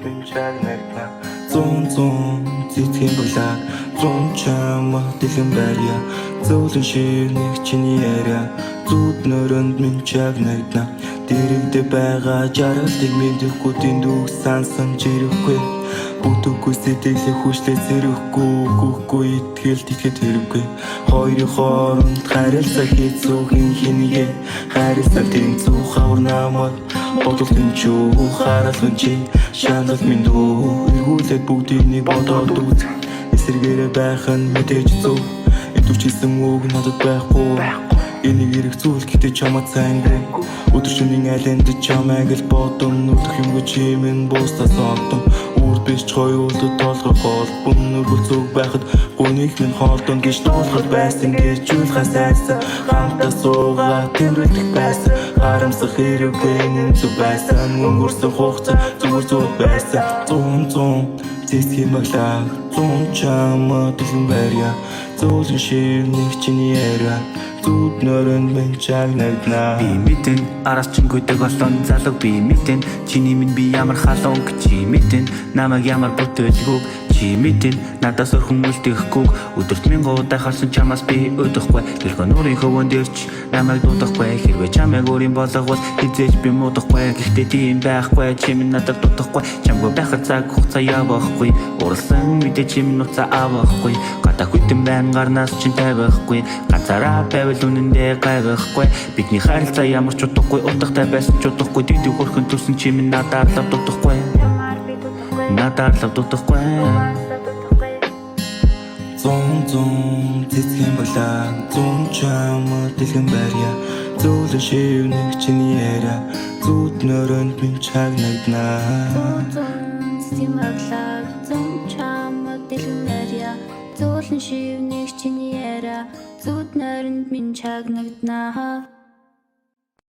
минь чагнагна зун цэцгийн булаа зун чамаа дэлгэн байя зөөлөн шивнэх чиний яриа зүуд нөрөнд минь чагнагна дэрэгдэ байгаа жаргалыг мэдэхгүй дэндүүг сансан жирэхгүй бүтүүгүй сэтгэлээ хүчлээ зэрэхгүй гүхгүй итгэлд ихэд хэрэггүй хоёрын хооронд харилцаа хийцүү хинхинийгээ харилцаа тэнцүү хавар намайг бодол тэнчүү харал хүнчи шанал минь дүү эргүүлээд бүгдийг бодоод үз эсэргээрээ байх нь мэдээж зөв өдөрчилсөн үг надад байхгүй энийг эрэх зүйл гэтээ чамаа цангай өдөр шөнийн айланд чамайг л бодон нүдх юмгүй чимэн буустаа сонтон үр биш хоёулд толгой холбон нүгэл зүг байхад гүнийг минь хоолдон гэж дуулахад байсан гэж жуулахаас айсан хамтаа суугаа тэмрэлдэх байсан харамсах хэрэггүй энэ зүг байсан өнгөрсөн хугацаа зүгээр байсан зун зэсгийн баглаа зун чамаа дэлгэн байя зөөлөн шивнэх чиний яриа зүуд нөрөнд минь чагнагна би мэдэн араас чингүйдэг болсон залуу би мэдэн чиний минь би ямар халуун чи мэдэн намайг ямар бүтээлгүйг чи мэдэн надаас өрхөн үлдэхгүй өдөрт мянган удаа харсан чамаас би өдөхгүй дэлгэн нуурын хөвөн дээр ч намайг дуудахгүй хэрвээ чамайг өөрийн болгоос хизээж би муудахгүй гэхдээ тийм байхгүй чи минь надад дуудахгүй чамгүй байхад цаг хугацаа явахгүй уралсан мэдээ чи минь нуцаа авахгүй гадаа хүйтэн байн гарнаас чин тавихгүй ганцаараа байвал үнэндээ гайвахгүй бидний харилцаа ямар ч утгагүй утгатай байсан ч утгагүй дэдүү хөрхөн төрсөн чи минь надаар л дуудахгүй надаар л дуудахгүй зун цэцгийн булаа зун чамаа дэлгэн байя зөөлөн шивнэх чиний яриа зүуд нөрөнд минь чагнагна цэцгийн булаа зун чамаа дэлгэн байя зөөлөн шивнэх чиний яриа зүуд нөрөнд минь чагнагна